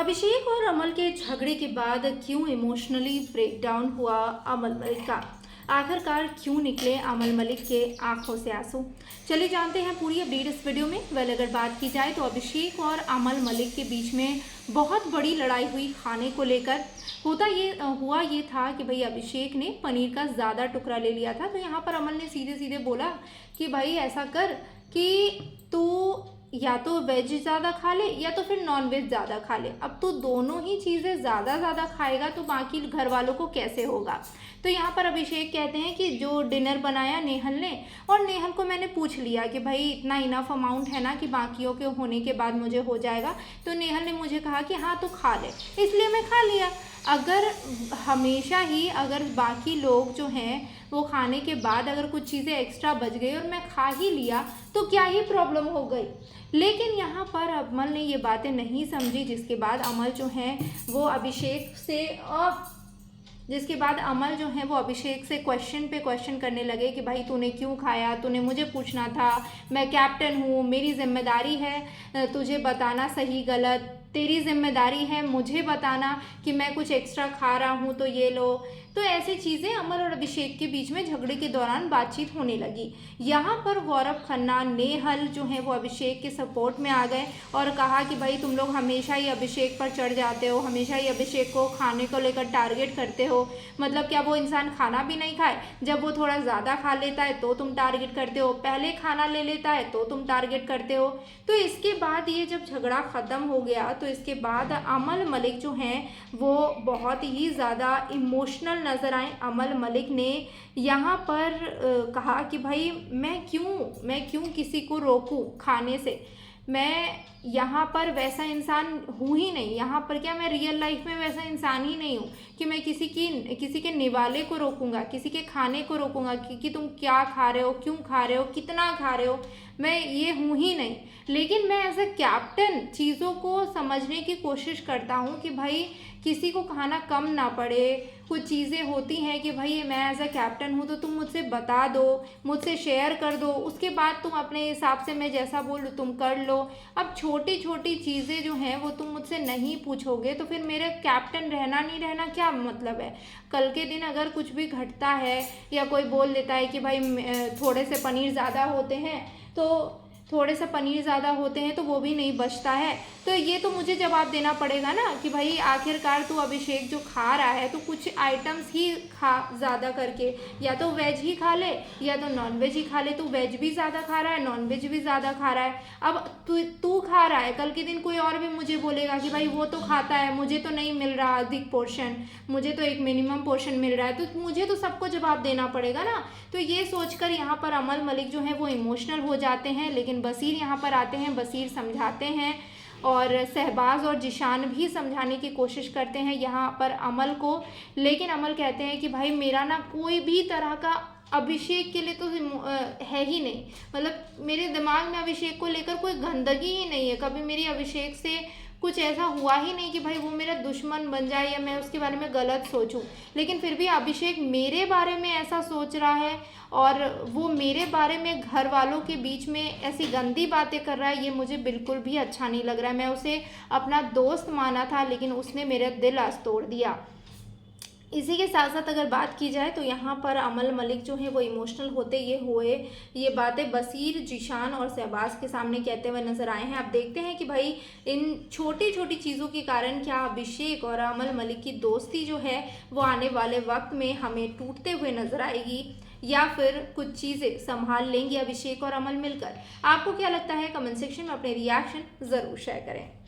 अभिषेक और अमल के झगड़े के बाद क्यों इमोशनली ब्रेकडाउन हुआ अमल मलिक का। आखिरकार क्यों निकले अमल मलिक के आंखों से आंसू। चलिए जानते हैं पूरी अपडेट इस वीडियो में। अगर बात की जाए तो अभिषेक और अमल मलिक के बीच में बहुत बड़ी लड़ाई हुई खाने को लेकर। हुआ ये था कि भाई अभिषेक ने पनीर का ज़्यादा टुकड़ा ले लिया था, तो यहाँ पर अमल ने सीधे सीधे बोला कि भाई ऐसा कर कि तू या तो वेज ज़्यादा खा ले या तो फिर नॉन वेज ज़्यादा खा ले। अब तो दोनों ही चीज़ें ज़्यादा खाएगा तो बाकी घर वालों को कैसे होगा। तो यहाँ पर अभिषेक कहते हैं कि जो डिनर बनाया नेहल ने, और नेहल को मैंने पूछ लिया कि भाई इतना इनफ अमाउंट है ना कि बाकियों के होने के बाद मुझे हो जाएगा। तो नेहल ने मुझे कहा कि हाँ तो खा ले, इसलिए मैं खा लिया। अगर बाकी लोग जो हैं वो खाने के बाद अगर कुछ चीज़ें एक्स्ट्रा बच गई और मैं खा ही लिया तो क्या ही प्रॉब्लम हो गई। लेकिन यहाँ पर अमल ने ये बातें नहीं समझी, जिसके बाद अमल जो है वो अभिषेक से क्वेश्चन पे क्वेश्चन करने लगे कि भाई तूने क्यों खाया, तूने मुझे पूछना था, मैं कैप्टन हूँ, मेरी जिम्मेदारी है तुझे बताना सही गलत, तेरी जिम्मेदारी है मुझे बताना कि मैं कुछ एक्स्ट्रा खा रहा हूँ तो ये लो। तो ऐसी चीज़ें अमल और अभिषेक के बीच में झगड़े के दौरान बातचीत होने लगी। यहाँ पर गौरव खन्ना, नेहल जो है वो अभिषेक के सपोर्ट में आ गए और कहा कि भाई तुम लोग हमेशा ही अभिषेक पर चढ़ जाते हो, हमेशा ही अभिषेक को खाने को लेकर टारगेट करते हो। मतलब क्या वो इंसान खाना भी नहीं खाए, जब वो थोड़ा ज़्यादा खा लेता है तो तुम टारगेट करते हो, पहले खाना ले लेता है तो तुम टारगेट करते हो। तो इसके बाद ये जब झगड़ा ख़त्म हो गया तो इसके बाद अमल मलिक जो हैं वो बहुत ही ज़्यादा इमोशनल नज़र आए। अमल मलिक ने यहाँ पर कहा कि भाई मैं क्यों किसी को रोकूं खाने से। मैं यहाँ पर वैसा इंसान हूँ ही नहीं, यहाँ पर क्या मैं रियल लाइफ में वैसा इंसान ही नहीं हूँ कि मैं किसी के निवाले को रोकूंगा, किसी के खाने को रोकूंगा कि तुम क्या खा रहे हो, क्यों खा रहे हो, कितना खा रहे हो। मैं ये हूँ ही नहीं। लेकिन मैं एज ए कैप्टन चीज़ों को समझने की कोशिश करता हूँ कि भाई किसी को खाना कम ना पड़े। कुछ चीज़ें होती हैं कि भाई मैं एज ए कैप्टन हूँ तो तुम मुझसे बता दो, मुझसे शेयर कर दो, उसके बाद तुम अपने हिसाब से मैं जैसा बोलूँ तुम कर लो। अब छोटी छोटी चीज़ें जो हैं वो तुम मुझसे नहीं पूछोगे तो फिर मेरे कैप्टन रहना नहीं रहना क्या मतलब है। कल के दिन अगर कुछ भी घटता है या कोई बोल देता है कि भाई थोड़े से पनीर ज़्यादा होते हैं तो वो भी नहीं बचता है, तो ये तो मुझे जवाब देना पड़ेगा ना कि भाई आखिरकार तू अभिषेक जो खा रहा है तो कुछ आइटम्स ही खा ज़्यादा करके, या तो वेज ही खा ले या तो नॉन वेज ही खा ले। तू वेज भी ज़्यादा खा रहा है, नॉन वेज भी ज़्यादा खा रहा है। अब तू खा रहा है, कल के दिन कोई और भी मुझे बोलेगा कि भाई वो तो खाता है, मुझे तो नहीं मिल रहा अधिक पोर्शन, मुझे तो एक मिनिमम पोर्शन मिल रहा है, तो मुझे तो सबको जवाब देना पड़ेगा ना। तो ये सोचकर यहाँ पर अमल मलिक जो है वो इमोशनल हो जाते हैं। लेकिन बसीर यहाँ पर आते हैं, बसीर समझाते हैं और शहबाज और जिशान भी समझाने की कोशिश करते हैं यहाँ पर अमल को। लेकिन अमल कहते हैं कि भाई मेरा ना कोई भी तरह का अभिषेक के लिए तो है ही नहीं, मतलब मेरे दिमाग में अभिषेक को लेकर कोई गंदगी ही नहीं है। कभी मेरी अभिषेक से कुछ ऐसा हुआ ही नहीं कि भाई वो मेरा दुश्मन बन जाए या मैं उसके बारे में गलत सोचूं। लेकिन फिर भी अभिषेक मेरे बारे में ऐसा सोच रहा है और वो मेरे बारे में घर वालों के बीच में ऐसी गंदी बातें कर रहा है, ये मुझे बिल्कुल भी अच्छा नहीं लग रहा है। मैं उसे अपना दोस्त माना था लेकिन उसने मेरा दिल आज तोड़ दिया। इसी के साथ साथ अगर बात की जाए तो यहाँ पर अमल मलिक जो है वो इमोशनल होते ये बातें बसीर, जिशान और शहबाज के सामने कहते हुए नजर आए हैं। अब देखते हैं कि भाई इन छोटी छोटी चीज़ों के कारण क्या अभिषेक और अमल मलिक की दोस्ती जो है वो आने वाले वक्त में हमें टूटते हुए नजर आएगी या फिर कुछ चीज़ें संभाल लेंगे अभिषेक और अमल मिलकर। आपको क्या लगता है? कमेंट सेक्शन में अपने रिएक्शन ज़रूर शेयर करें।